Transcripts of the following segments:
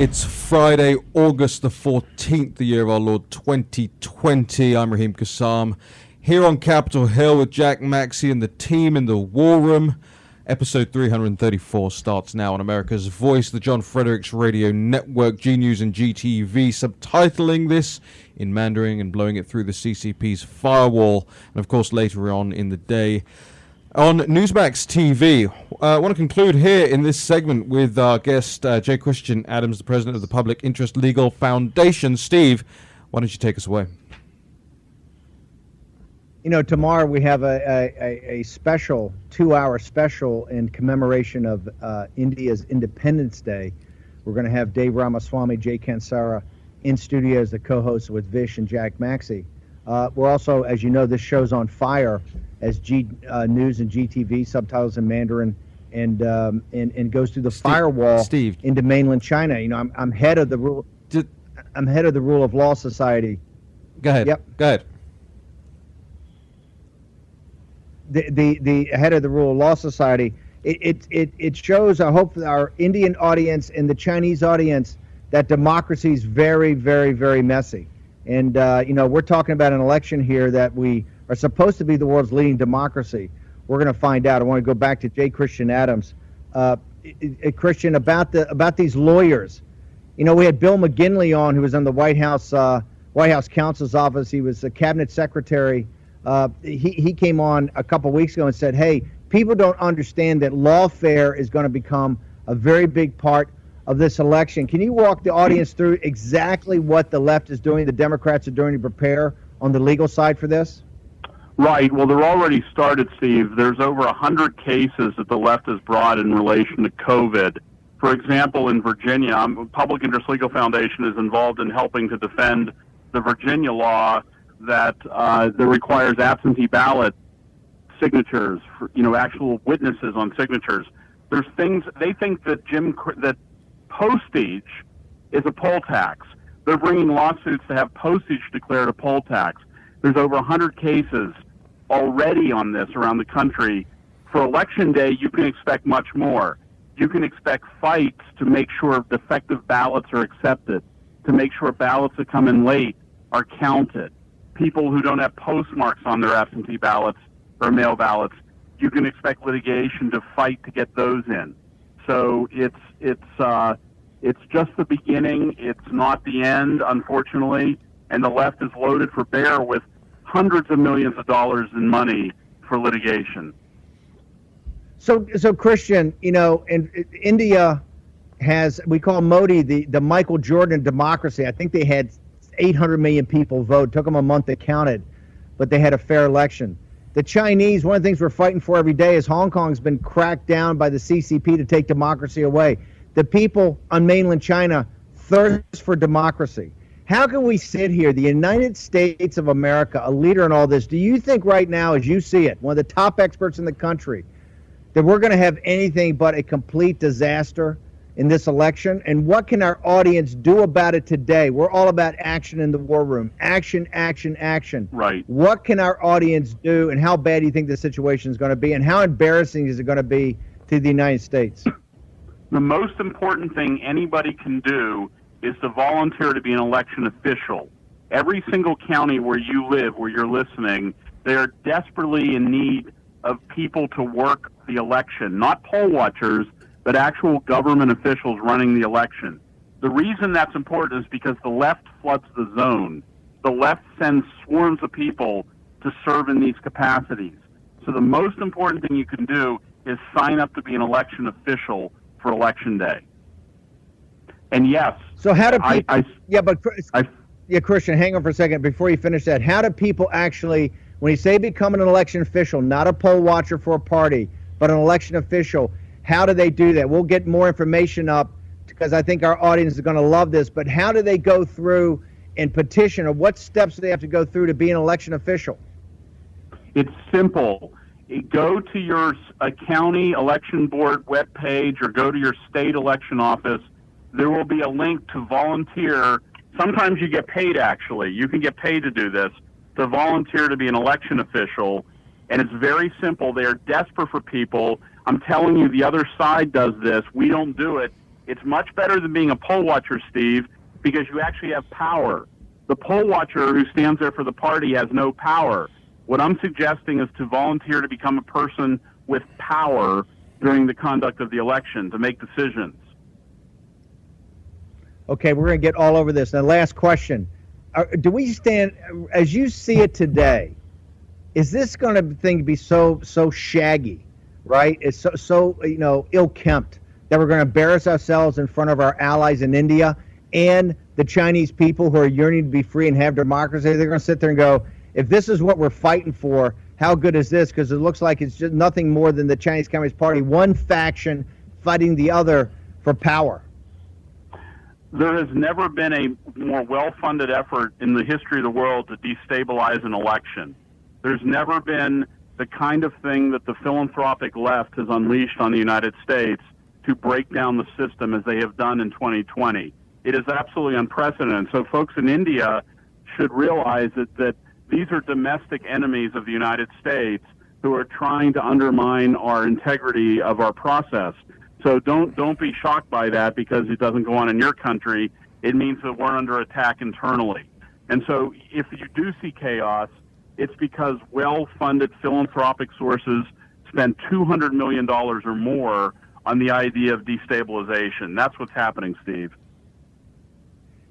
It's Friday, August the 14th, the year of our Lord 2020. I'm Raheem Kassam, here on Capitol Hill with Jack Maxey and the team in the War Room. Episode 334 starts now on America's Voice, the John Fredericks Radio Network, G News and GTV, subtitling this in Mandarin and blowing it through the CCP's firewall. And of course, later on in the day, on Newsmax TV. I want to conclude here in this segment with our guest, J. Christian Adams, the president of the Public Interest Legal Foundation. Steve, why don't you take us away? You know, tomorrow we have a special, 2-hour special in commemoration of India's Independence Day. We're going to have Dave Ramaswamy, Jay Kansara in studio as the co-host with Vish and Jack Maxey. We're also, as you know, this show's on fire as G News and GTV, subtitles in Mandarin, and goes through the firewall into mainland China. You know, I'm head of the rule. I'm head of the Rule of Law Society. Go ahead. Yep. Go ahead. The head of the Rule of Law Society. It shows, I hope, our Indian audience and the Chinese audience that democracy is very, very, very messy. And you know, we're talking about an election here that we are supposed to be the world's leading democracy. We're going to find out. I want to go back to J. Christian Adams. Christian, about these lawyers. You know, we had Bill McGinley on, who was in the White House counsel's office. He was a cabinet secretary. He came on a couple weeks ago and said, hey, people don't understand that lawfare is going to become a very big part of this election. Can you walk the audience through exactly what the left is doing, the Democrats are doing to prepare on the legal side for this? Right. Well, they're already started, Steve. There's over 100 cases that the left has brought in relation to COVID. For example, in Virginia, Public Interest Legal Foundation is involved in helping to defend the Virginia law that requires absentee ballot signatures, for, you know, actual witnesses on signatures. There's things they think that postage is a poll tax. They're bringing lawsuits to have postage declared a poll tax. There's over 100 cases already on this around the country. For Election Day, you can expect much more. You can expect fights to make sure defective ballots are accepted, to make sure ballots that come in late are counted. People who don't have postmarks on their absentee ballots or mail ballots, you can expect litigation to fight to get those in. So it's just the beginning. It's not the end, unfortunately. And the left is loaded for bear with hundreds of millions of dollars in money for litigation. So Christian, you know, and India has, we call Modi the Michael Jordan democracy. I think they had 800 million people vote. Took them a month to count it, but they had a fair election. The Chinese, one of the things we're fighting for every day is Hong Kong's been cracked down by the CCP to take democracy away. The people on mainland China thirst for democracy. How can we sit here, the United States of America, a leader in all this? Do you think right now, as you see it, one of the top experts in the country, that we're going to have anything but a complete disaster in this election? And what can our audience do about it today? We're all about action in the war room. Action, action, action. Right. What can our audience do, and how bad do you think the situation is going to be, and how embarrassing is it going to be to the United States? The most important thing anybody can do is to volunteer to be an election official. Every single county where you live, where you're listening, they are desperately in need of people to work the election, not poll watchers, but actual government officials running the election. The reason that's important is because the left floods the zone. The left sends swarms of people to serve in these capacities. So the most important thing you can do is sign up to be an election official for Election Day. And yes. So how do people? Christian, hang on for a second before you finish that. How do people actually, when you say become an election official, not a poll watcher for a party, but an election official, how do they do that? We'll get more information up because I think our audience is going to love this. But how do they go through and petition, or what steps do they have to go through to be an election official? It's simple. Go to your county election board webpage or go to your state election office. There will be a link to volunteer. Sometimes you get paid, actually. You can get paid to do this, to volunteer to be an election official. And it's very simple. They are desperate for people. I'm telling you, the other side does this. We don't do it. It's much better than being a poll watcher, Steve, because you actually have power. The poll watcher who stands there for the party has no power. What I'm suggesting is to volunteer to become a person with power during the conduct of the election, to make decisions. Okay, we're going to get all over this. Now, last question. Do we stand, as you see it today, is this going to be so shaggy, right? It's so ill-kempt that we're going to embarrass ourselves in front of our allies in India and the Chinese people who are yearning to be free and have democracy? They're going to sit there and go, if this is what we're fighting for, how good is this? Because it looks like it's just nothing more than the Chinese Communist Party, one faction fighting the other for power. There has never been a more well-funded effort in the history of the world to destabilize an election. There's never been the kind of thing that the philanthropic left has unleashed on the United States to break down the system as they have done in 2020. It is absolutely unprecedented. So folks in India should realize that these are domestic enemies of the United States who are trying to undermine our integrity of our process. So don't be shocked by that because it doesn't go on in your country. It means that we're under attack internally. And so if you do see chaos, it's because well-funded philanthropic sources spend $200 million or more on the idea of destabilization. That's what's happening, Steve.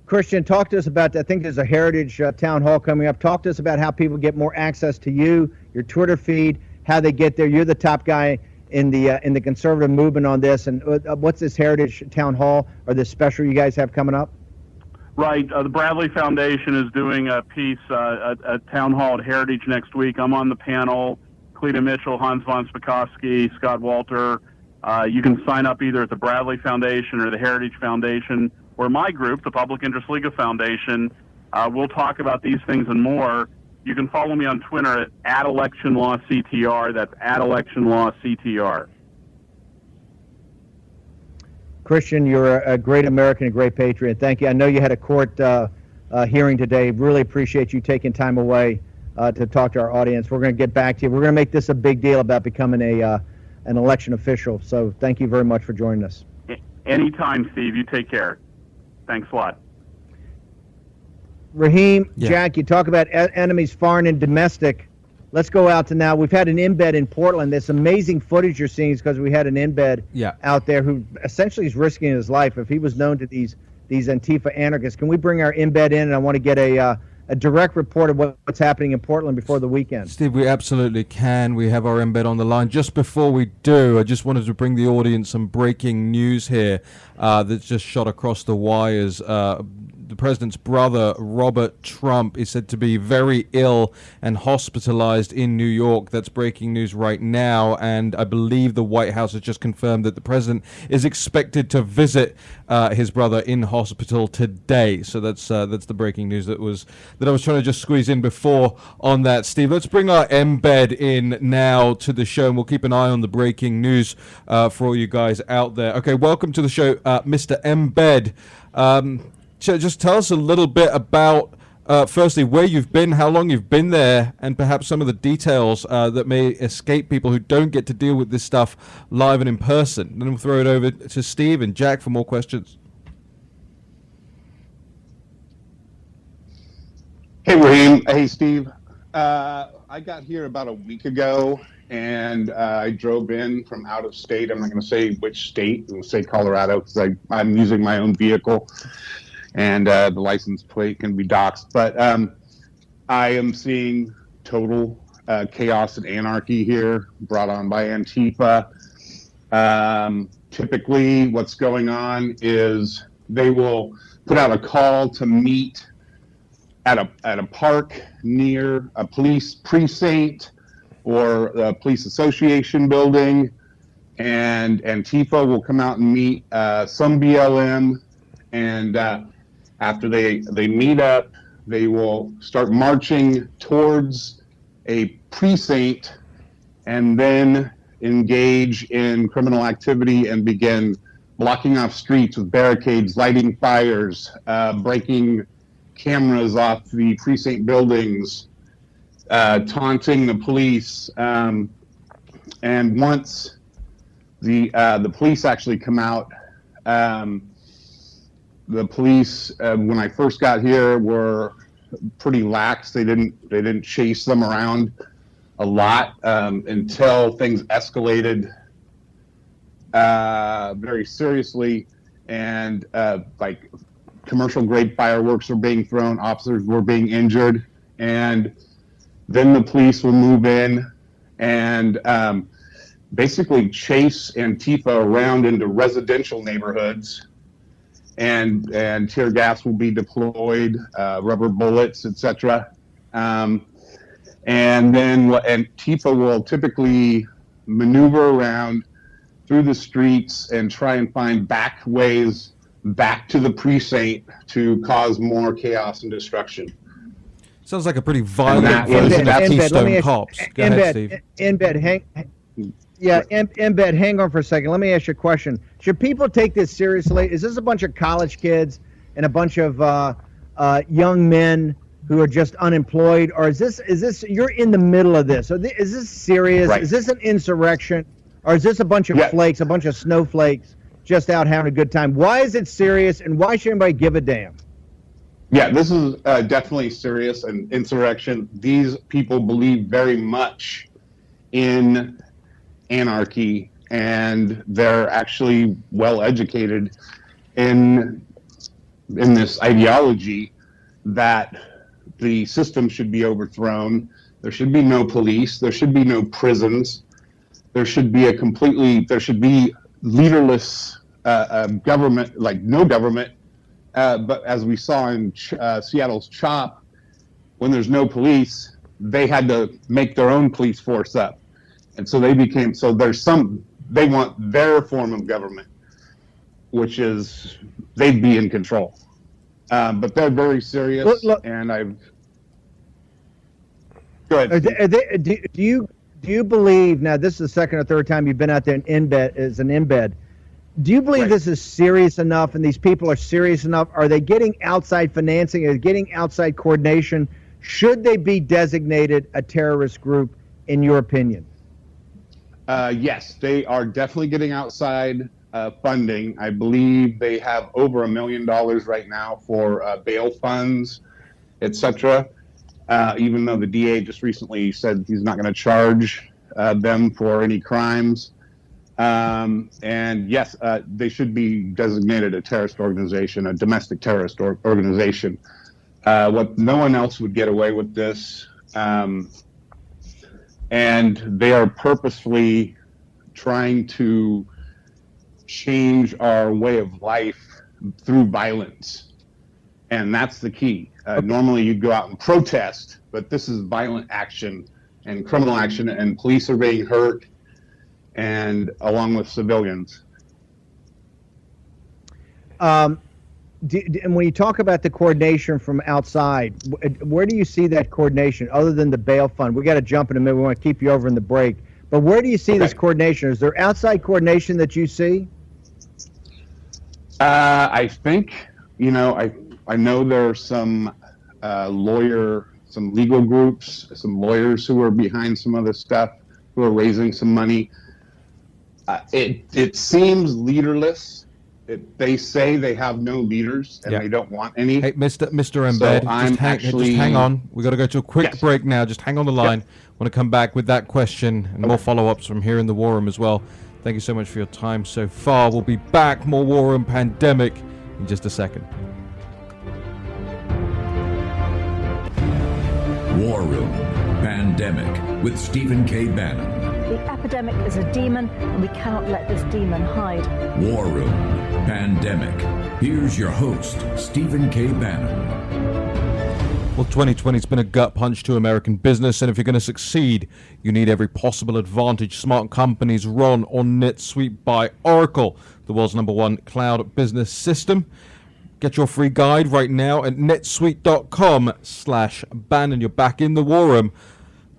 Christian, talk to us about, I think there's a Heritage Town Hall coming up. Talk to us about how people get more access to you, your Twitter feed, how they get there. You're the top guy in the conservative movement on this. And what's this Heritage Town Hall or this special you guys have coming up? Right. The Bradley Foundation is doing a piece, a town hall at Heritage next week. I'm on the panel. Cleta Mitchell, Hans von Spakovsky, Scott Walter. You can sign up either at the Bradley Foundation or the Heritage Foundation or my group, the Public Interest Legal Foundation. We'll talk about these things and more. You can follow me on Twitter at @ElectionLawCTR. That's @ElectionLawCTR. Christian, you're a great American, a great patriot. Thank you. I know you had a court hearing today. Really appreciate you taking time away to talk to our audience. We're going to get back to you. We're going to make this a big deal about becoming an election official. So thank you very much for joining us. Anytime, Steve. You take care. Thanks a lot. Raheem, yeah. Jack, you talk about enemies foreign and domestic. Let's go out to now. We've had an Embed in Portland. This amazing footage you're seeing is because we had an Embed out there who essentially is risking his life. If he was known to these Antifa anarchists, can we bring our Embed in? And I want to get a direct report of what's happening in Portland before the weekend. Steve, we absolutely can. We have our Embed on the line. Just before we do, I just wanted to bring the audience some breaking news here that's just shot across the wires. The president's brother, Robert Trump, is said to be very ill and hospitalized in New York. That's breaking news right now, and I believe the White House has just confirmed that the president is expected to visit his brother in hospital today. So that's the breaking news that I was trying to just squeeze in before on that. Steve, let's bring our Embed in now to the show, and we'll keep an eye on the breaking news for all you guys out there. Okay, welcome to the show, Mr. Embed. Just tell us a little bit about, firstly, where you've been, how long you've been there, and perhaps some of the details that may escape people who don't get to deal with this stuff live and in person. Then we'll throw it over to Steve and Jack for more questions. Hey, Raheem. Hey, Steve. I got here about a week ago, and I drove in from out of state. I'm not going to say which state. I'm going to say Colorado because I'm using my own vehicle. And the license plate can be doxed. But I am seeing total chaos and anarchy here brought on by Antifa. Typically, what's going on is they will put out a call to meet at a park near a police precinct or a police association building, and Antifa will come out and meet some BLM, and after they meet up, they will start marching towards a precinct and then engage in criminal activity and begin blocking off streets with barricades, lighting fires, breaking cameras off the precinct buildings, taunting the police. And once the police actually come out, The police, when I first got here, were pretty lax. They didn't chase them around a lot until things escalated very seriously, and like commercial grade fireworks were being thrown, officers were being injured, and then the police would move in and basically chase Antifa around into residential neighborhoods, and tear gas will be deployed, rubber bullets, etc. And then Antifa will typically maneuver around through the streets and try and find back ways back to the precinct to cause more chaos and destruction. Sounds like a pretty violent version of Keystone Cops. Go ahead, Steve. Embed, hang on for a second. Let me ask you a question. Should people take this seriously? Is this a bunch of college kids and a bunch of young men who are just unemployed, or is this you're in the middle of this? So is this serious? Right. Is this an insurrection, or is this a bunch of flakes, a bunch of snowflakes just out having a good time? Why is it serious, and why should anybody give a damn? Yeah, this is definitely serious, and insurrection. These people believe very much in anarchy, and they're actually well educated in this ideology that the system should be overthrown. There should be no police. There should be no prisons. There should be leaderless government, like no government. But as we saw in Seattle's CHOP, when there's no police, they had to make their own police force up. And so they want their form of government, which is they'd be in control. But they're very serious, and go ahead. Do you believe, now this is the second or third time you've been out there in Embed, do you believe this is serious enough, and these people are serious enough? Are they getting outside financing? Are they getting outside coordination? Should they be designated a terrorist group, in your opinion? Yes, they are definitely getting outside funding. I believe they have over $1 million right now for bail funds, etc. Even though the DA just recently said he's not going to charge them for any crimes. And yes, they should be designated a terrorist organization, a domestic terrorist organization. No one else would get away with this. And they are purposefully trying to change our way of life through violence. And that's the key. Normally you'd go out and protest, but this is violent action and criminal action, and police are being hurt, and along with civilians. And when you talk about the coordination from outside, where do you see that coordination other than the bail fund? We got to jump in a minute. We want to keep you over in the break. But where do you see this coordination? Is there outside coordination that you see? I think, I know there are some some legal groups, some lawyers who are behind some of this stuff, who are raising some money. It seems leaderless. They say they have no leaders and they don't want any. Hey, Mr. Embed, So just hang on. We've got to go to a quick break now. Just hang on the line. I want to come back with that question and more follow-ups from here in the War Room as well. Thank you so much for your time so far. We'll be back. More War Room Pandemic in just a second. War Room Pandemic with Stephen K. Bannon. The epidemic is a demon, and we cannot let this demon hide. War Room Pandemic. Here's your host, Stephen K. Bannon. Well, 2020's been a gut punch to American business, and if you're going to succeed, you need every possible advantage. Smart companies run on NetSuite by Oracle, the world's #1 cloud business system. Get your free guide right now at netsuite.com/Bannon. You're back in the War Room.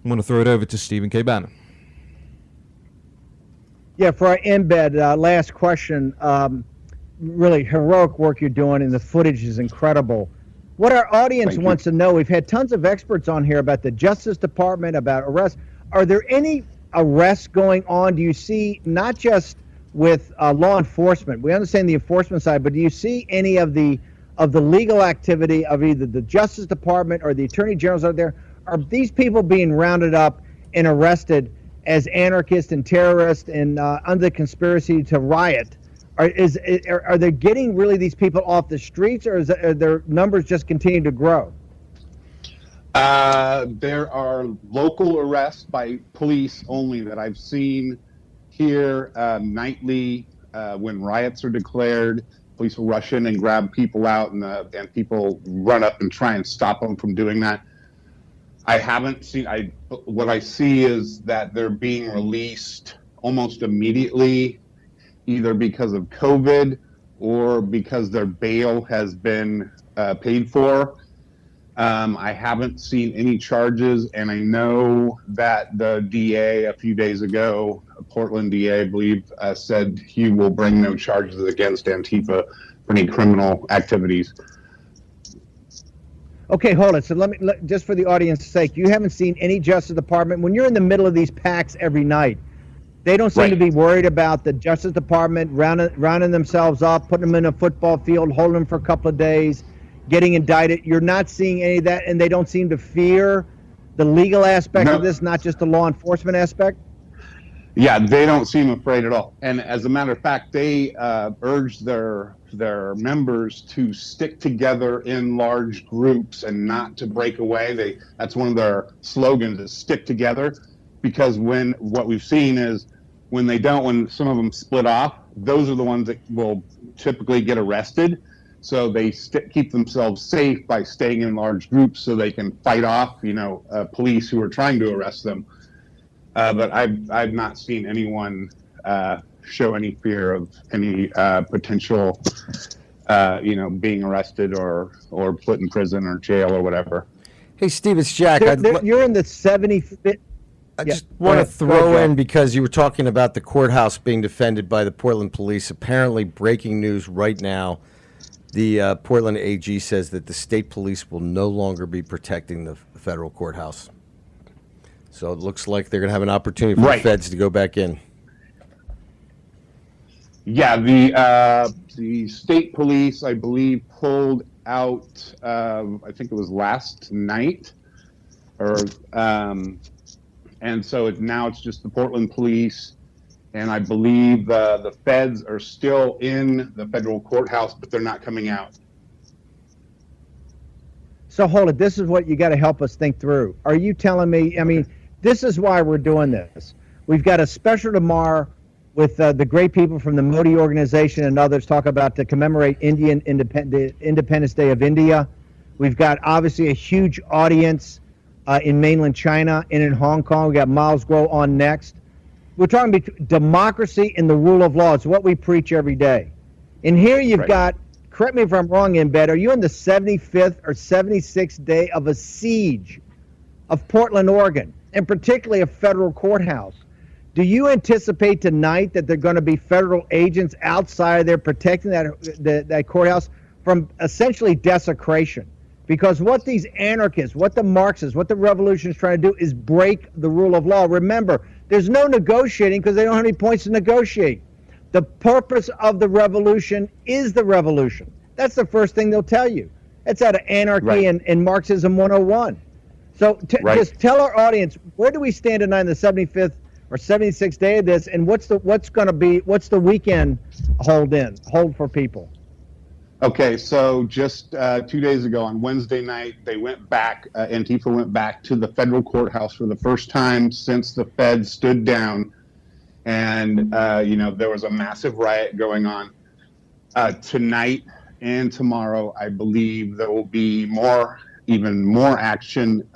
I'm going to throw it over to Stephen K. Bannon. Yeah, for our Embed, last question. Really heroic work you're doing, and the footage is incredible. What our audience wants to know, we've had tons of experts on here about the Justice Department, about arrests. Are there any arrests going on? Do you see not just with law enforcement? We understand the enforcement side, but do you see any of the legal activity of either the Justice Department or the Attorney Generals out there? Are these people being rounded up and arrested as anarchists and terrorists and under conspiracy to riot? Are they getting really these people off the streets, or are their numbers just continue to grow? There are local arrests by police only that I've seen here nightly. When riots are declared, police will rush in and grab people out, and people run up and try and stop them from doing that. I haven't seen. What I see is that they're being released almost immediately, either because of COVID or because their bail has been paid for. I haven't seen any charges, and I know that the DA a few days ago, a Portland DA, I believe, said he will bring no charges against Antifa for any criminal activities. Okay, hold it. So just for the audience's sake, you haven't seen any Justice Department when you're in the middle of these packs every night. They don't seem to be worried about the Justice Department rounding themselves up, putting them in a football field, holding them for a couple of days, getting indicted. You're not seeing any of that, and they don't seem to fear the legal aspect of this, not just the law enforcement aspect? Yeah, they don't seem afraid at all. And as a matter of fact, they urge their members to stick together in large groups and not to break away. That's one of their slogans, is stick together, because what we've seen is when some of them split off, those are the ones that will typically get arrested. So they keep themselves safe by staying in large groups so they can fight off, police who are trying to arrest them. But I've not seen anyone show any fear of any potential, being arrested or put in prison or jail or whatever. Hey, Steve, it's Jack. You're in the 75th. I just want to throw in, because you were talking about the courthouse being defended by the Portland police. Apparently, breaking news right now, the Portland AG says that the state police will no longer be protecting the federal courthouse. So it looks like they're going to have an opportunity for the feds to go back in. Yeah, the state police, I believe, pulled out, I think it was last night, and so now it's just the Portland police, and I believe the feds are still in the federal courthouse, but they're not coming out. So hold it. This is what you got to help us think through. Are you telling me, this is why we're doing this. We've got a special tomorrow with the great people from the Modi organization and others talk about to commemorate Independence Day of India. We've got obviously a huge audience in mainland China and in Hong Kong. We got Miles Grow on next. We're talking about democracy and the rule of law. It's what we preach every day. And here you've got, correct me if I'm wrong, Embed, are you in the 75th or 76th day of a siege of Portland, Oregon, and particularly a federal courthouse? Do you anticipate tonight that there are going to be federal agents outside there protecting that courthouse from essentially desecration? Because what these anarchists, what the Marxists, what the revolution is trying to do is break the rule of law. Remember, there's no negotiating because they don't have any points to negotiate. The purpose of the revolution is the revolution. That's the first thing they'll tell you. That's out of Anarchy and Marxism 101. So just tell our audience, where do we stand tonight in the 75th or 76th day of this, and what's the weekend hold for people? Okay, so just 2 days ago on Wednesday night, they went back, Antifa went back to the federal courthouse for the first time since the Fed stood down. And, there was a massive riot going on. Tonight and tomorrow, I believe there will be even more action.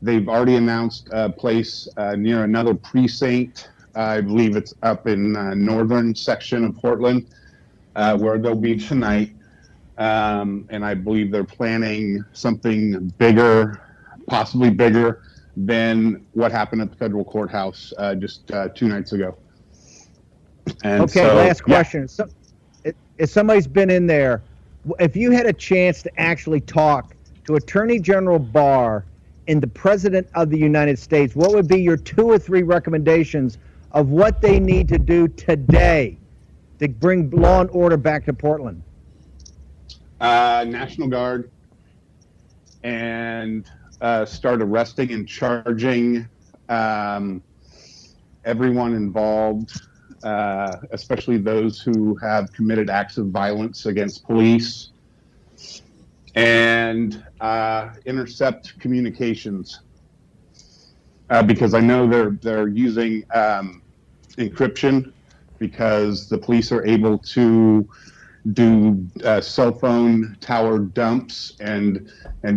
They've already announced a place near another precinct. I believe it's up in northern section of Portland, where they'll be tonight. And I believe they're planning something bigger, possibly bigger than what happened at the federal courthouse just 2 nights ago. And okay, last question. So, if somebody's been in there, if you had a chance to actually talk to Attorney General Barr and the President of the United States, what would be your 2 or 3 recommendations of what they need to do today to bring law and order back to Portland? National Guard, and start arresting and charging everyone involved, especially those who have committed acts of violence against police, and intercept communications, because I know they're using encryption, because the police are able to do cell phone tower dumps and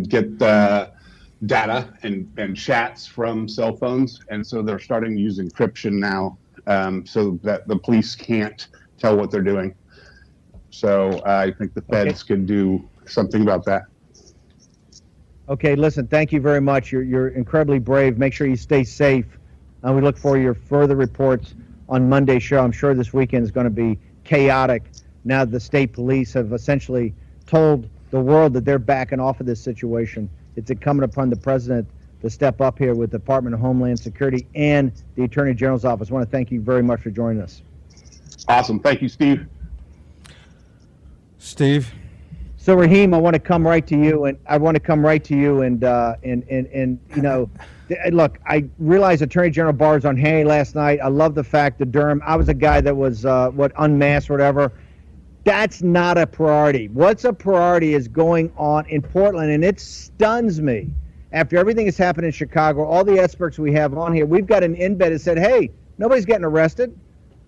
get data and chats from cell phones, and so they're starting to use encryption now, so that the police can't tell what they're doing. So I think the feds could do something about that. Okay, listen, thank you very much. You're incredibly brave. Make sure you stay safe. We look for your further reports on Monday's show. I'm sure this weekend is going to be chaotic now the state police have essentially told the world that they're backing off of this situation. It's incumbent upon the president to step up here with the Department of Homeland Security and the Attorney General's office. I want to thank you very much for joining us. Awesome. Thank you, Steve. Steve? So, Raheem, I want to come right to you, and you know, look, I realize Attorney General Barr was on Hannity last night. I love the fact that Durham, I was a guy that was, unmasked or whatever. That's not a priority. What's a priority is going on in Portland, and it stuns me. After everything that's happened in Chicago, all the experts we have on here, we've got an Embed that said, hey, nobody's getting arrested.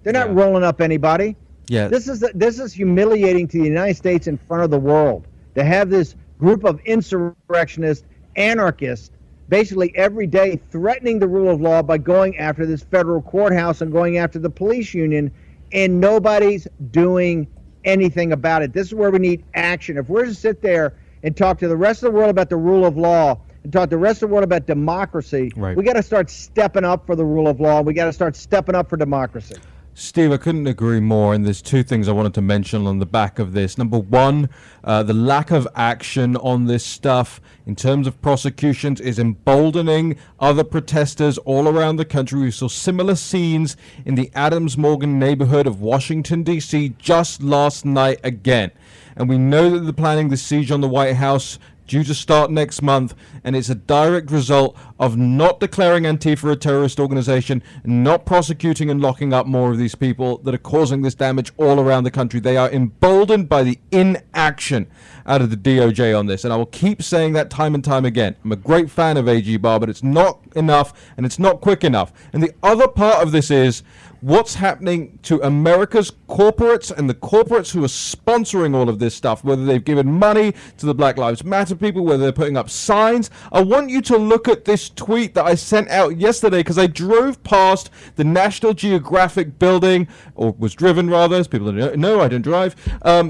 They're not rolling up anybody. Yeah. This is humiliating to the United States in front of the world to have this group of insurrectionists, anarchists, basically every day threatening the rule of law by going after this federal courthouse and going after the police union, and nobody's doing anything about it. This is where we need action. If we're to sit there and talk to the rest of the world about the rule of law and talk to the rest of the world about democracy, right, we got to start stepping up for the rule of law. We got to start stepping up for democracy. Steve, I couldn't agree more, and there's two things I wanted to mention on the back of this. Number one, the lack of action on this stuff in terms of prosecutions is emboldening other protesters all around the country. We saw similar scenes in the Adams-Morgan neighborhood of Washington, D.C. just last night again. And we know that they're planning the siege on the White House due to start next month, and it's a direct result of not declaring Antifa a terrorist organization, not prosecuting and locking up more of these people that are causing this damage all around the country. They are emboldened by the inaction out of the DOJ on this, and I will keep saying that time and time again. I'm a great fan of AG Barr, but it's not enough, and it's not quick enough. And the other part of this is what's happening to America's corporates and the corporates who are sponsoring all of this stuff, whether they've given money to the Black Lives Matter people, whether they're putting up signs. I want you to look at this tweet that I sent out yesterday because I drove past the National Geographic building, or was driven rather, as people don't know, I don't drive,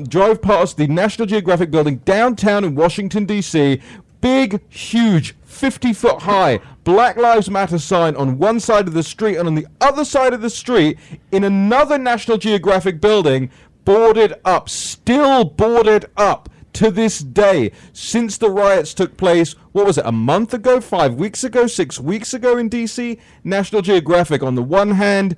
drove past the National Geographic building downtown in Washington, D.C., big, huge, 50-foot high Black Lives Matter sign on one side of the street, and on the other side of the street, in another National Geographic building, boarded up, still boarded up to this day, since the riots took place, what was it, a month ago, 5 weeks ago, 6 weeks ago in D.C.? National Geographic, on the one hand,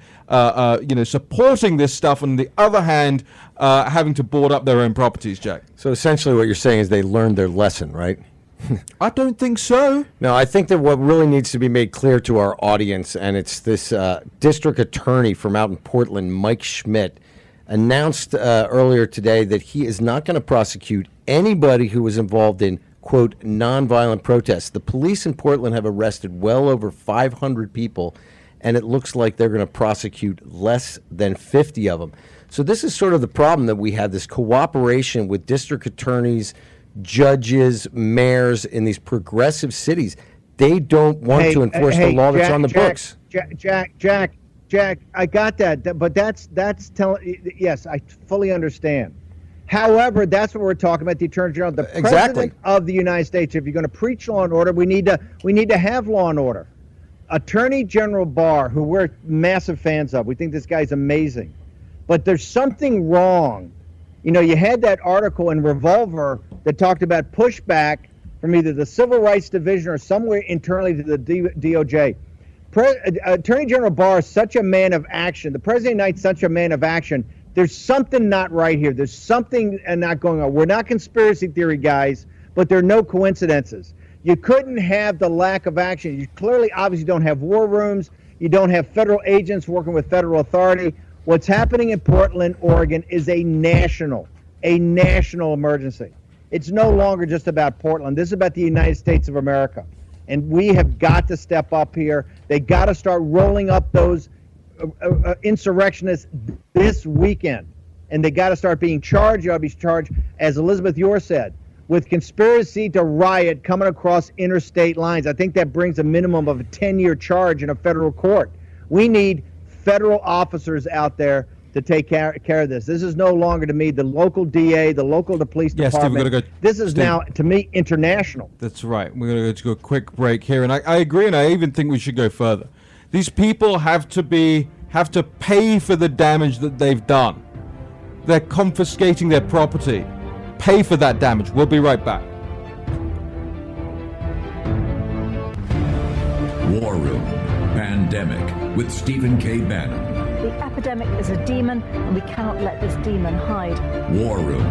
supporting this stuff, and on the other hand, having to board up their own properties, Jack. So essentially what you're saying is they learned their lesson, right? I don't think so. No, I think that what really needs to be made clear to our audience, and it's this district attorney from out in Portland, Mike Schmidt, announced earlier today that he is not going to prosecute anybody who was involved in, quote, nonviolent protests. The police in Portland have arrested well over 500 people, and it looks like they're going to prosecute less than 50 of them. So this is sort of the problem that we have, this cooperation with district attorneys, judges, mayors in these progressive cities. They don't want to enforce the law that's on the books. Jack, I got that, but that's telling. Yes, I fully understand. However, that's what we're talking about. The Attorney General, the President of the United States. If you're going to preach law and order, we need to have law and order. Attorney General Barr, who we're massive fans of, we think this guy's amazing, but there's something wrong. You know, you had that article in Revolver that talked about pushback from either the Civil Rights Division or somewhere internally to the DOJ. Attorney General Barr is such a man of action. The President of the United States is such a man of action. There's something not right here. There's something not going on. We're not conspiracy theory guys, but there are no coincidences. You couldn't have the lack of action. You clearly, obviously, don't have war rooms. You don't have federal agents working with federal authority. What's happening in Portland, Oregon, is a national emergency. It's no longer just about Portland. This is about the United States of America. And we have got to step up here. They got to start rolling up those insurrectionists this weekend. And they got to start being charged. You ought to be charged, as Elizabeth Yore said, with conspiracy to riot coming across interstate lines. I think that brings a minimum of a 10-year charge in a federal court. We need federal officers out there to take care of this. This is no longer, to me, the local DA, the local police department. Steve, we're gonna go, this is Steve, now, to me, international. That's right. We're going to go to a quick break here, and I agree, and I even think we should go further. These people have to pay for the damage that they've done. They're confiscating their property. Pay for that damage. We'll be right back. War Room Pandemic with Stephen K. Bannon. The epidemic is a demon, and we cannot let this demon hide. War Room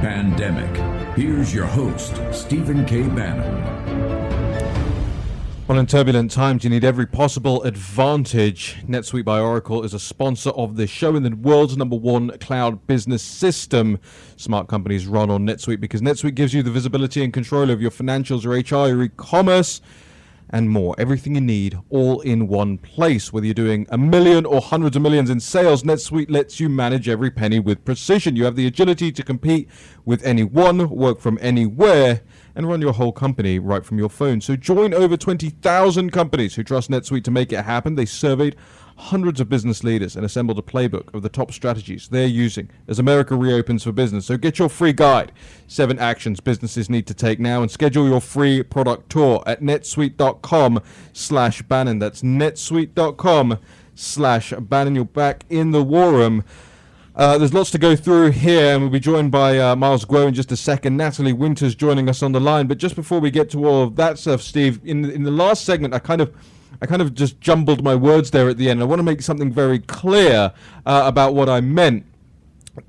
Pandemic. Here's your host, Stephen K. Bannon. Well, in turbulent times, you need every possible advantage. NetSuite by Oracle is a sponsor of this show and the world's #1 cloud business system. Smart companies run on NetSuite because NetSuite gives you the visibility and control of your financials, your HR, your e-commerce, and more. Everything you need all in one place. Whether you're doing $1 million or hundreds of millions in sales, NetSuite lets you manage every penny with precision. You have the agility to compete with anyone, work from anywhere, and run your whole company right from your phone. So join over 20,000 companies who trust NetSuite to make it happen. They surveyed hundreds of business leaders and assembled a playbook of the top strategies they're using as America reopens for business. So get your free guide, 7 actions businesses need to take now, and schedule your free product tour at netsuite.com/Bannon. That's netsuite.com/Bannon. You're back in the war room. There's lots to go through here, and we'll be joined by Miles Guo in just a second. Natalie Winters joining us on the line. But just before we get to all of that stuff, Steve, in the last segment, I kind of just jumbled my words there at the end. I want to make something very clear about what I meant.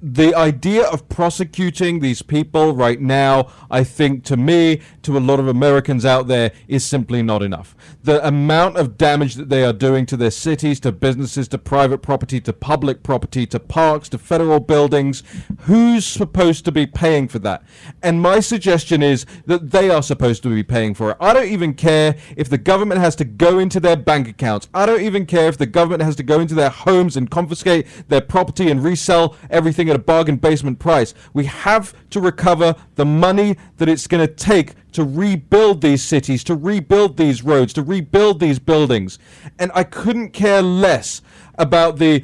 The idea of prosecuting these people right now, I think, to me, to a lot of Americans out there, is simply not enough. The amount of damage that they are doing to their cities, to businesses, to private property, to public property, to parks, to federal buildings, who's supposed to be paying for that? And my suggestion is that they are supposed to be paying for it. I don't even care if the government has to go into their bank accounts. I don't even care if the government has to go into their homes and confiscate their property and resell everything at a bargain basement price. We have to recover the money that it's going to take to rebuild these cities, to rebuild these roads, to rebuild these buildings. And I couldn't care less about the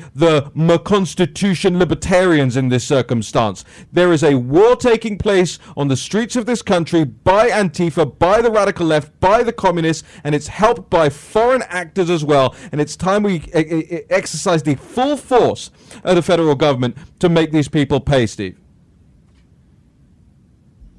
Constitution libertarians in this circumstance. There is a war taking place on the streets of this country by Antifa, by the radical left, by the communists, and it's helped by foreign actors as well. And it's time we exercise the full force of the federal government to make these people pay, Steve.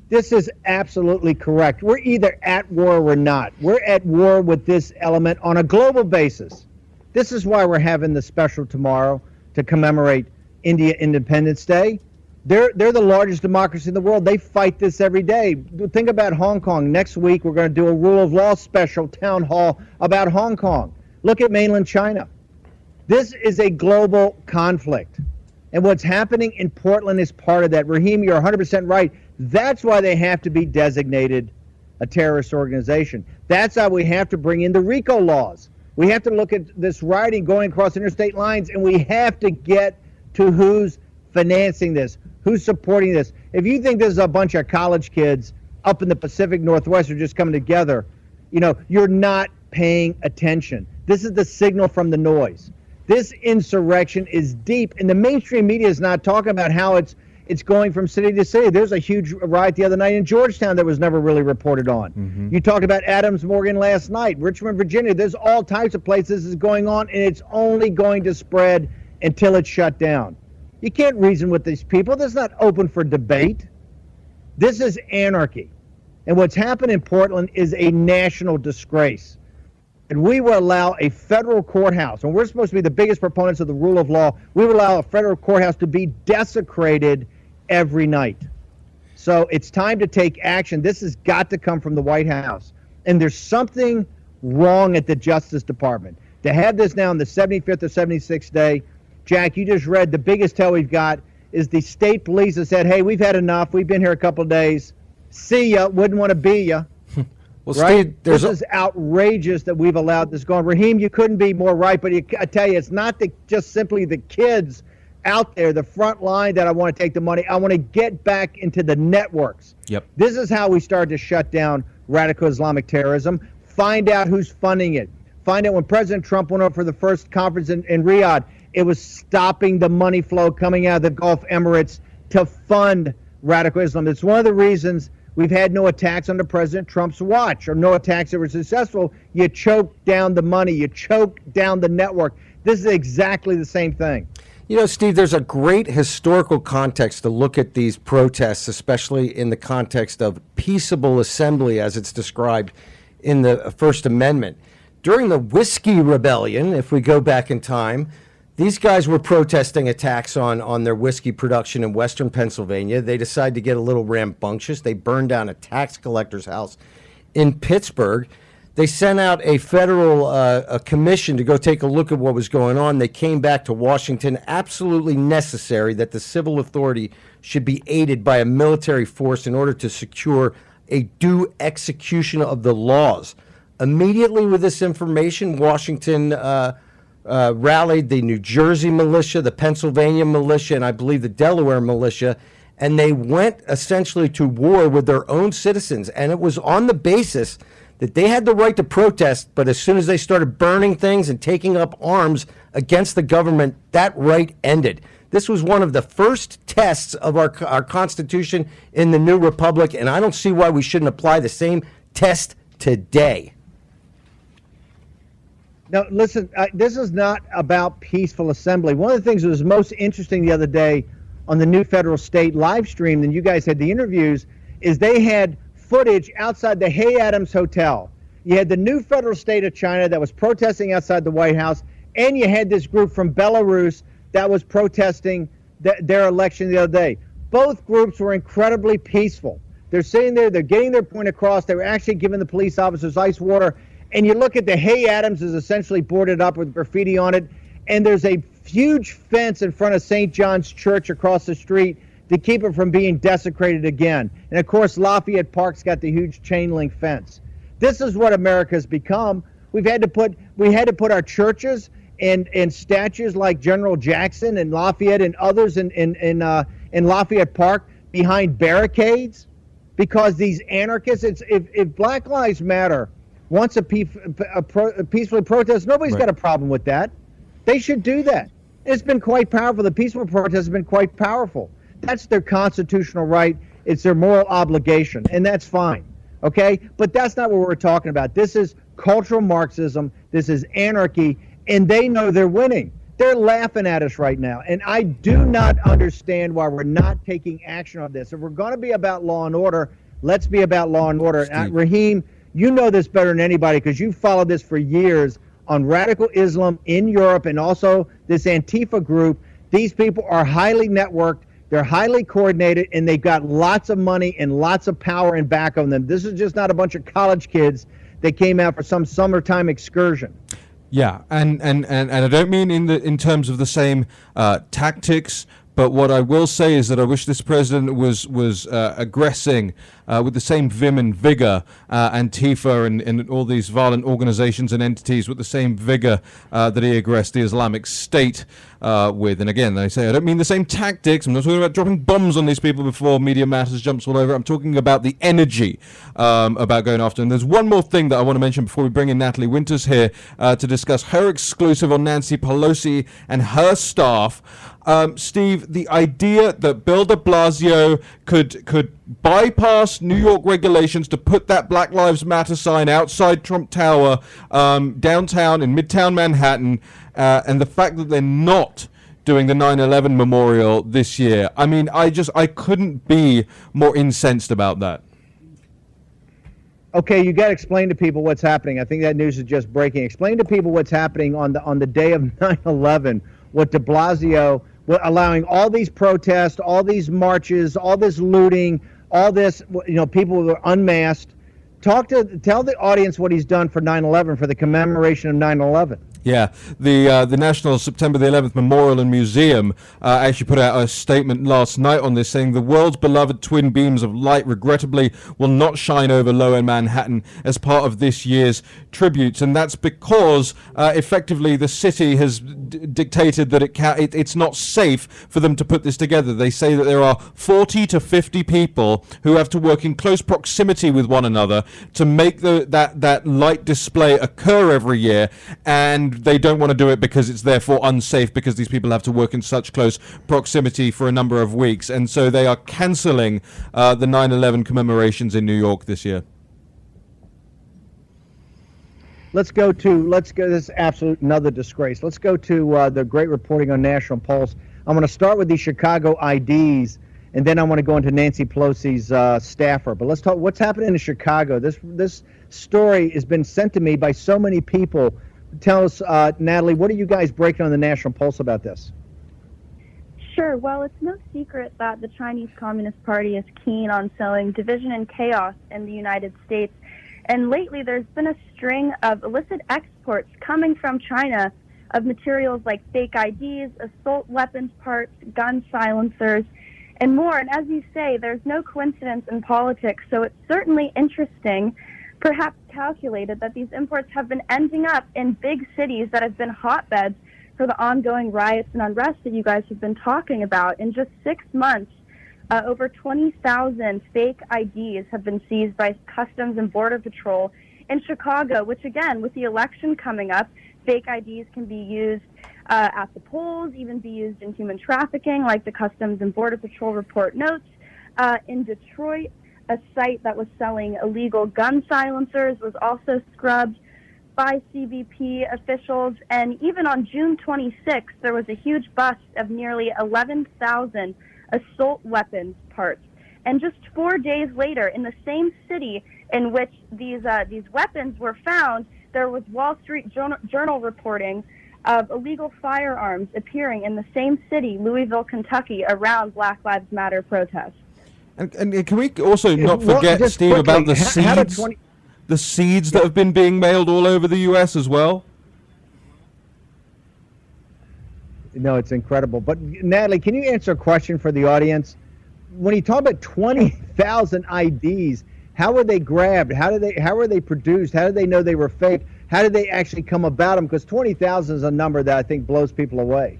This is absolutely correct. We're either at war or we're not. We're at war with this element on a global basis. This is why we're having the special tomorrow to commemorate India Independence Day. They're the largest democracy in the world. They fight this every day. Think about Hong Kong. Next week, we're going to do a rule of law special town hall about Hong Kong. Look at mainland China. This is a global conflict. And what's happening in Portland is part of that. Raheem, you're 100% right. That's why they have to be designated a terrorist organization. That's how we have to bring in the RICO laws. We have to look at this rioting going across interstate lines, and we have to get to who's financing this, who's supporting this. If you think this is a bunch of college kids up in the Pacific Northwest who are just coming together, you're not paying attention. This is the signal from the noise. This insurrection is deep, and the mainstream media is not talking about how it's going from city to city. There's a huge riot the other night in Georgetown that was never really reported on. Mm-hmm. You talked about Adams Morgan last night, Richmond, Virginia. There's all types of places this is going on, and it's only going to spread until it's shut down. You can't reason with these people. This is not open for debate. This is anarchy. And what's happened in Portland is a national disgrace. and we will allow a federal courthouse, and we're supposed to be the biggest proponents of the rule of law, we will allow a federal courthouse to be desecrated every night. So it's time to take action. This has got to come from the White House. And there's something wrong at the Justice Department. To have this now on the 75th or 76th day, Jack, you just read the biggest tell we've got is the state police have said, hey, we've had enough. We've been here a couple of days. See ya. Wouldn't want to be ya. Well, Right? Steve, This is outrageous that we've allowed this going. Raheem, you couldn't be more right, but I tell you, it's not just simply the kids out there, the front line, that I want to take the money. I want to get back into the networks. Yep. This is how we start to shut down radical Islamic terrorism. Find out who's funding it. Find out when President Trump went up for the first conference in Riyadh, it was stopping the money flow coming out of the Gulf Emirates to fund radical Islam. It's one of the reasons we've had no attacks under President Trump's watch, or no attacks that were successful. You choked down the money. You choked down the network. This is exactly the same thing. You know, Steve, there's a great historical context to look at these protests, especially in the context of peaceable assembly as it's described in the First Amendment. During the Whiskey Rebellion, if we go back in time, these guys were protesting attacks on their whiskey production in western Pennsylvania. They decided to get a little rambunctious. They burned down a tax collector's house in Pittsburgh. They sent out a federal a commission to go take a look at what was going on. They came back to Washington. Absolutely necessary that the civil authority should be aided by a military force in order to secure a due execution of the laws. Immediately with this information, Washington rallied the New Jersey militia, the Pennsylvania militia, and I believe the Delaware militia, and they went essentially to war with their own citizens. And it was on the basis that they had the right to protest, but as soon as they started burning things and taking up arms against the government, that right ended. This was one of the first tests of our Constitution in the new republic, and I don't see why we shouldn't apply the same test today. Now, listen, this is not about peaceful assembly. One of the things that was most interesting the other day on the New Federal State live stream, and you guys had the interviews, is they had footage outside the Hay Adams Hotel. You had the New Federal State of China that was protesting outside the White House, and you had this group from Belarus that was protesting their election the other day. Both groups were incredibly peaceful. They're sitting there, they're getting their point across, they were actually giving the police officers ice water, and you look at the Hay Adams is essentially boarded up with graffiti on it, and there's a huge fence in front of St. John's Church across the street to keep it from being desecrated again. And of course, Lafayette Park's got the huge chain link fence. This is what America's become. We had to put our churches and statues like General Jackson and Lafayette and others in Lafayette Park behind barricades because these anarchists. If Black Lives Matter wants a peaceful protest, nobody's got a problem with that. They should do that. It's been quite powerful. The peaceful protest has been quite powerful. That's their constitutional right. It's their moral obligation, and that's fine. Okay? But that's not what we're talking about. This is cultural Marxism. This is anarchy, and they know they're winning. They're laughing at us right now, and I do not understand why we're not taking action on this. If we're going to be about law and order, let's be about law and order. Raheem, you know this better than anybody because you followed this for years on radical Islam in Europe and also this Antifa group. These people are highly networked. They're highly coordinated, and they've got lots of money and lots of power in back of them. This is just not a bunch of college kids that came out for some summertime excursion. Yeah, and I don't mean in terms of the same tactics, but what I will say is that I wish this president was aggressing with the same vim and vigor, Antifa and all these violent organizations and entities with the same vigor that he aggressed the Islamic State with. And again, I say I don't mean the same tactics. I'm not talking about dropping bombs on these people before Media Matters jumps all over. I'm talking about the energy about going after them. There's one more thing that I want to mention before we bring in Natalie Winters here to discuss her exclusive on Nancy Pelosi and her staff. Steve, the idea that Bill de Blasio could bypass New York regulations to put that Black Lives Matter sign outside Trump Tower downtown in Midtown Manhattan, and the fact that they're not doing the 9/11 memorial this year. I mean, I couldn't be more incensed about that. Okay, you got to explain to people what's happening. I think that news is just breaking. Explain to people what's happening on the day of 9/11. What De Blasio, allowing all these protests, all these marches, all this looting, all this, people were unmasked. Tell the audience what he's done for 9/11, for the commemoration of 9/11. Yeah, the National September the 11th Memorial and Museum actually put out a statement last night on this, saying the world's beloved twin beams of light regrettably will not shine over lower Manhattan as part of this year's tributes, and that's because effectively the city has dictated that it's not safe for them to put this together. They say that there are 40 to 50 people who have to work in close proximity with one another to make that light display occur every year, and they don't want to do it because it's therefore unsafe, because these people have to work in such close proximity for a number of weeks, and so they are cancelling the 9/11 commemorations in New York this year. Let's go. This is absolute another disgrace. Let's go to the great reporting on National Pulse. I'm going to start with the Chicago IDs, and then I want to go into Nancy Pelosi's staffer. But let's talk what's happening in Chicago. This story has been sent to me by so many people. Tell us, Natalie, what are you guys breaking on the National Pulse about this? Sure. Well, it's no secret that the Chinese Communist Party is keen on sowing division and chaos in the United States. And lately, there's been a string of illicit exports coming from China of materials like fake IDs, assault weapons parts, gun silencers, and more. And as you say, there's no coincidence in politics, so it's certainly interesting, perhaps calculated, that these imports have been ending up in big cities that have been hotbeds for the ongoing riots and unrest that you guys have been talking about. In just 6 months, over 20,000 fake IDs have been seized by Customs and Border Patrol in Chicago, which, again, with the election coming up, fake IDs can be used at the polls, even be used in human trafficking, like the Customs and Border Patrol report notes. In Detroit, a site that was selling illegal gun silencers was also scrubbed by CBP officials. And even on June 26th, there was a huge bust of nearly 11,000 assault weapons parts. And just 4 days later, in the same city in which these weapons were found, there was Wall Street Journal reporting of illegal firearms appearing in the same city, Louisville, Kentucky, around Black Lives Matter protests. And can we also not forget, Steve, quickly, about the seeds, the seeds that have been being mailed all over the U.S. as well? No, it's incredible. But Natalie, can you answer a question for the audience? When you talk about 20,000 IDs, how were they grabbed? How were they produced? How did they know they were fake? How did they actually come about them? Because 20,000 is a number that I think blows people away.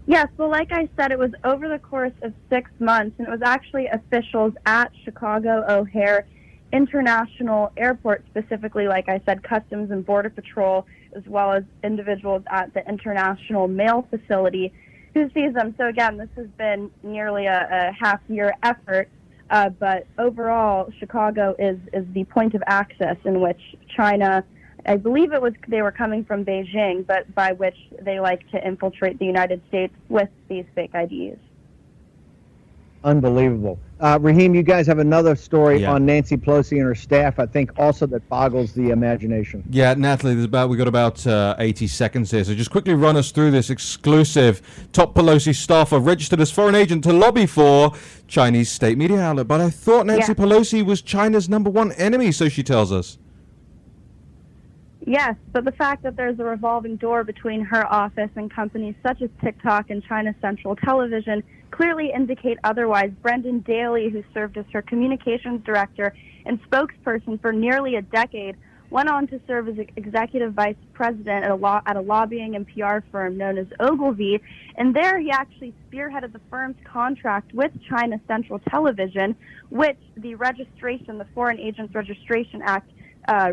Yes, well, like I said, it was over the course of 6 months, and it was actually officials at Chicago O'Hare International Airport, specifically, like I said, Customs and Border Patrol, as well as individuals at the International Mail Facility who sees them. So again, this has been nearly a half-year effort, but overall, Chicago is the point of access in which China, I believe they were coming from Beijing, but by which they like to infiltrate the United States with these fake IDs. Unbelievable. Raheem, you guys have another story on Nancy Pelosi and her staff, I think, also that boggles the imagination. Yeah, Natalie, we got about 80 seconds here, so just quickly run us through this exclusive. Top Pelosi staffer registered as foreign agent to lobby for Chinese state media outlet. But I thought Nancy Pelosi was China's #1 enemy, so she tells us. Yes, but the fact that there's a revolving door between her office and companies such as TikTok and China Central Television clearly indicate otherwise. Brendan Daly, who served as her communications director and spokesperson for nearly a decade, went on to serve as executive vice president at a lobbying and PR firm known as Ogilvy, and there he actually spearheaded the firm's contract with China Central Television, which the Foreign Agents Registration Act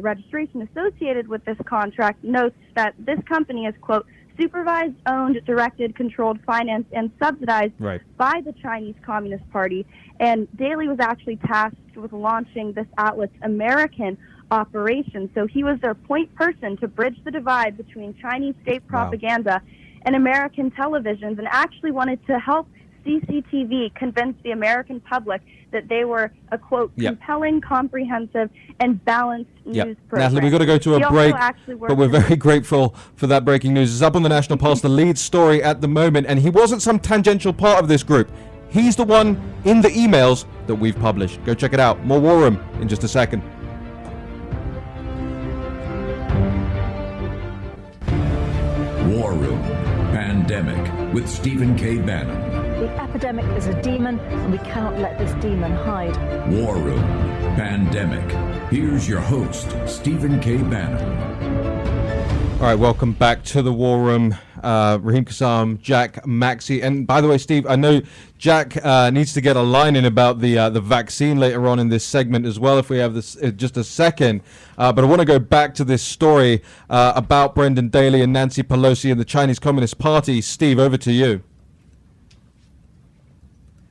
registration associated with this contract notes that this company is, quote, supervised, owned, directed, controlled, financed, and subsidized by the Chinese Communist Party. And Daly was actually tasked with launching this outlet's American operation. So he was their point person to bridge the divide between Chinese state propaganda and American televisions, and actually wanted to help CCTV convinced the American public that they were a, quote, compelling, comprehensive, and balanced news program. Natalie, we've got to go to a break, but we're very grateful for that breaking news. It's up on the National Pulse, the lead story at the moment, and he wasn't some tangential part of this group. He's the one in the emails that we've published. Go check it out. More War Room in just a second. War Room Pandemic with Stephen K. Bannon. The epidemic is a demon, and we cannot let this demon hide. War Room Pandemic. Here's your host, Stephen K. Bannon. All right, welcome back to the War Room. Raheem Kassam, Jack Maxey, and by the way, Steve, I know Jack needs to get a line in about the vaccine later on in this segment as well, if we have this just a second. But I want to go back to this story about Brendan Daly and Nancy Pelosi and the Chinese Communist Party. Steve, over to you.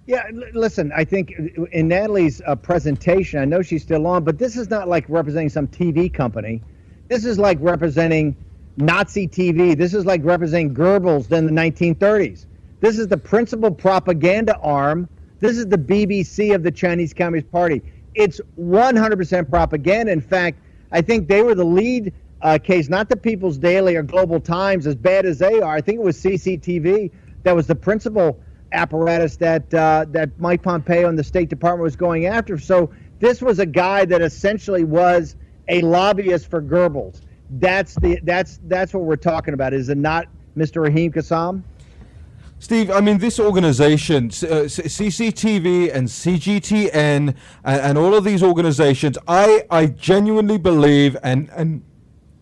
Yeah, listen, I think in Natalie's presentation, I know she's still on, but this is not like representing some TV company. This is like representing Nazi TV. This is like representing Goebbels in the 1930s. This is the principal propaganda arm. This is the BBC of the Chinese Communist Party. It's 100% propaganda. In fact, I think they were the lead case, not the People's Daily or Global Times, as bad as they are. I think it was CCTV that was the principal apparatus that Mike Pompeo and the State Department was going after. So this was a guy that essentially was a lobbyist for Goebbels. That's what we're talking about. Is it not, Mr. Raheem Kassam? Steve, I mean, this organization, CCTV and CGTN and all of these organizations, I genuinely believe, and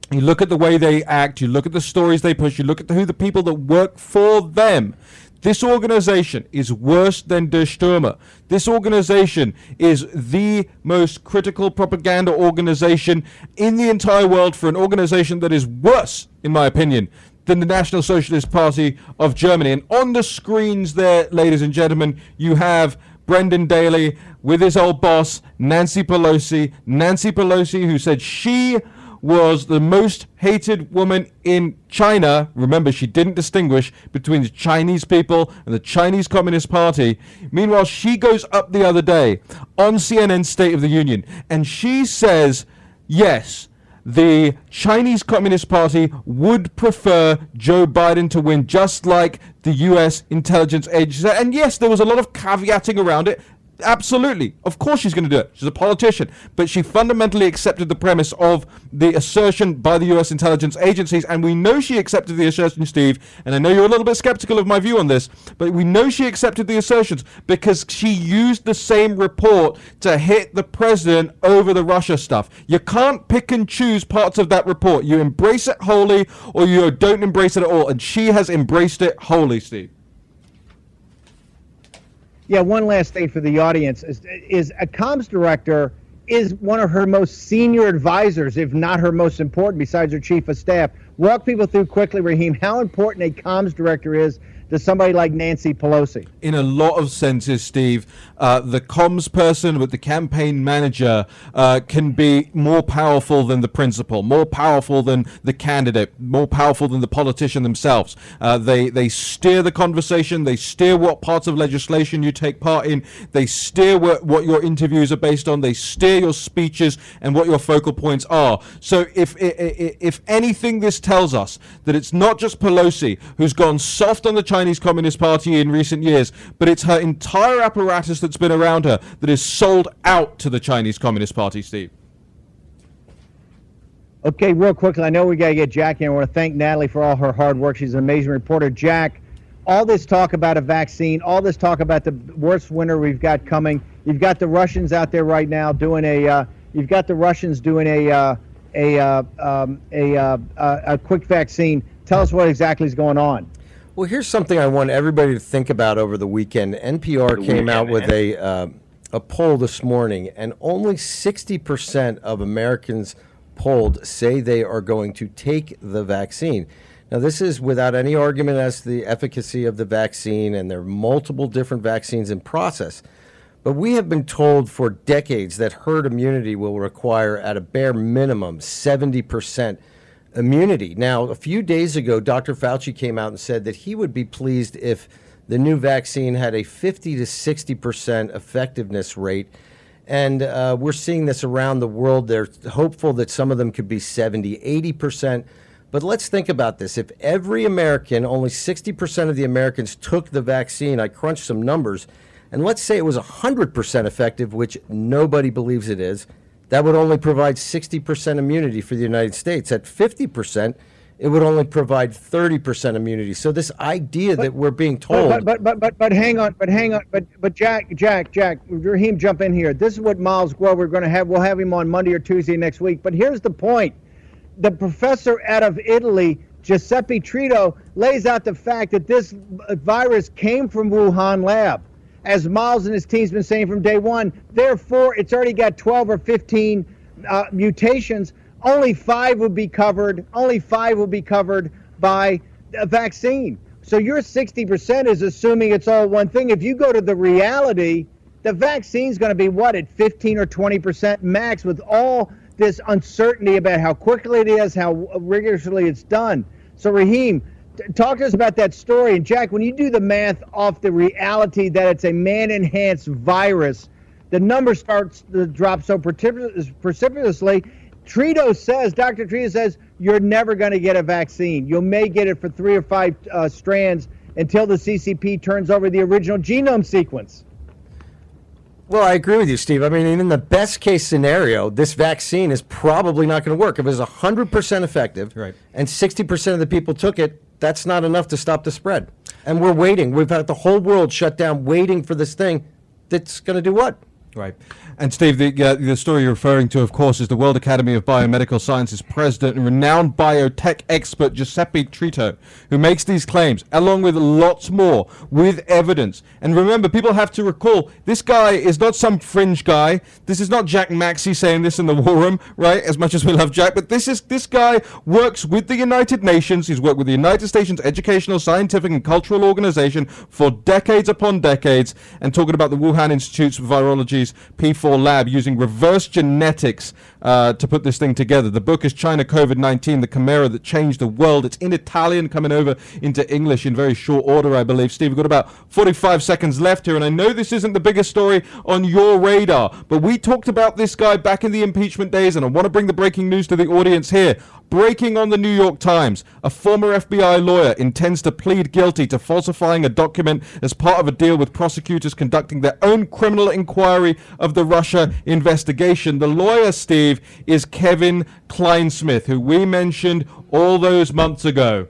you look at the way they act, you look at the stories they push, you look at who the people that work for them. This organization is worse than Der Stürmer. This organization is the most critical propaganda organization in the entire world, for an organization that is worse, in my opinion, than the National Socialist Party of Germany. And on the screens there, ladies and gentlemen, you have Brendan Daly with his old boss, Nancy Pelosi. Nancy Pelosi, who said she was the most hated woman in China. Remember, she didn't distinguish between the Chinese people and the Chinese Communist Party. Meanwhile, she goes up the other day on CNN's State of the Union, and she says, yes, the Chinese Communist Party would prefer Joe Biden to win, just like the U.S. intelligence agency. And yes, there was a lot of caveating around it. Absolutely. Of course she's going to do it. She's a politician. But she fundamentally accepted the premise of the assertion by the U.S. intelligence agencies. And we know she accepted the assertion, Steve. And I know you're a little bit skeptical of my view on this. But we know she accepted the assertions because she used the same report to hit the president over the Russia stuff. You can't pick and choose parts of that report. You embrace it wholly or you don't embrace it at all. And she has embraced it wholly, Steve. Yeah, one last thing for the audience is a comms director is one of her most senior advisors, if not her most important, besides her chief of staff. Walk people through quickly, Raheem, how important a comms director is to somebody like Nancy Pelosi. In a lot of senses, Steve, the comms person with the campaign manager can be more powerful than the principal, more powerful than the candidate, more powerful than the politician themselves. They steer the conversation. They steer what parts of legislation you take part in. They steer what your interviews are based on. They steer your speeches and what your focal points are. So if anything, this tells us that it's not just Pelosi who's gone soft on the Chinese Communist Party in recent years, but it's her entire apparatus that's been around her that is sold out to the Chinese Communist Party, Steve. Okay, real quickly, I know we got to get Jack in. I want to thank Natalie for all her hard work. She's an amazing reporter. Jack, all this talk about a vaccine, all this talk about the worst winter we've got coming. You've got the Russians out there right now doing a quick vaccine. Tell us what exactly is going on. Well, here's something I want everybody to think about over the weekend. NPR came out with a poll this morning, and only 60% of Americans polled say they are going to take the vaccine. Now, this is without any argument as to the efficacy of the vaccine, and there are multiple different vaccines in process. But we have been told for decades that herd immunity will require, at a bare minimum, 70% immunity. Now, a few days ago, Dr. Fauci came out and said that he would be pleased if the new vaccine had a 50 to 60% effectiveness rate. And we're seeing this around the world. They're hopeful that some of them could be 70, 80%. But let's think about this. If every American, only 60% of the Americans took the vaccine, I crunched some numbers, and let's say it was 100% effective, which nobody believes it is, that would only provide 60% immunity for the United States. At 50%, it would only provide 30% immunity. So this idea that we're being told... But hang on, but Jack, Raheem, jump in here. This is what Miles Grover we'll have him on Monday or Tuesday next week. But here's the point. The professor out of Italy, Giuseppe Trito, lays out the fact that this virus came from Wuhan lab, as Miles and his team's been saying from day one. Therefore, it's already got 12 or 15 mutations. Only 5 will be covered. Only 5 will be covered by a vaccine. So your 60% is assuming it's all one thing. If you go to the reality, the vaccine's going to be what, at 15 or 20% max, with all this uncertainty about how quickly it is, how rigorously it's done. So Raheem, talk to us about that story. And Jack, when you do the math off the reality that it's a man-enhanced virus, the number starts to drop so precipitously. Dr. Trito says, you're never going to get a vaccine. You may get it for 3 or 5 strands until the CCP turns over the original genome sequence. Well, I agree with you, Steve. I mean, in the best case scenario, this vaccine is probably not going to work. If it was 100% effective, right, and 60% of the people took it, that's not enough to stop the spread. And we're waiting. We've had the whole world shut down waiting for this thing that's going to do what? Right. And Steve, the story you're referring to, of course, is the World Academy of Biomedical Sciences president and renowned biotech expert Giuseppe Trito, who makes these claims, along with lots more, with evidence. And remember, people have to recall, this guy is not some fringe guy. This is not Jack Maxey saying this in the war room, right, as much as we love Jack. But this guy works with the United Nations. He's worked with the United Nations Educational, Scientific, and Cultural Organization for decades upon decades, and talking about the Wuhan Institute's Virology's P4 lab using reverse genetics to put this thing together. The book is China COVID-19, the Chimera that changed the world. It's in Italian, coming over into English in very short order, I believe. Steve, we've got about 45 seconds left here, and I know this isn't the biggest story on your radar, but we talked about this guy back in the impeachment days, and I want to bring the breaking news to the audience here. Breaking on the New York Times, a former FBI lawyer intends to plead guilty to falsifying a document as part of a deal with prosecutors conducting their own criminal inquiry of the Russia investigation. The lawyer, Steve, is Kevin Kleinsmith, who we mentioned all those months ago.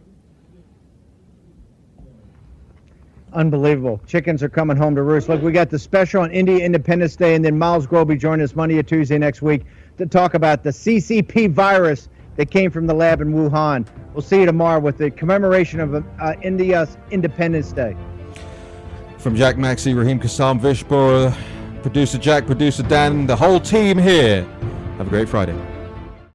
Unbelievable. Chickens are coming home to roost. Look, we got the special on India Independence Day, and then Miles Groby joining us Monday or Tuesday next week to talk about the CCP virus that came from the lab in Wuhan. We'll see you tomorrow with the commemoration of India's Independence Day. From Jack Maxey, Raheem Kassam, Vishbora, producer Jack, producer Dan, the whole team here. Have a great Friday.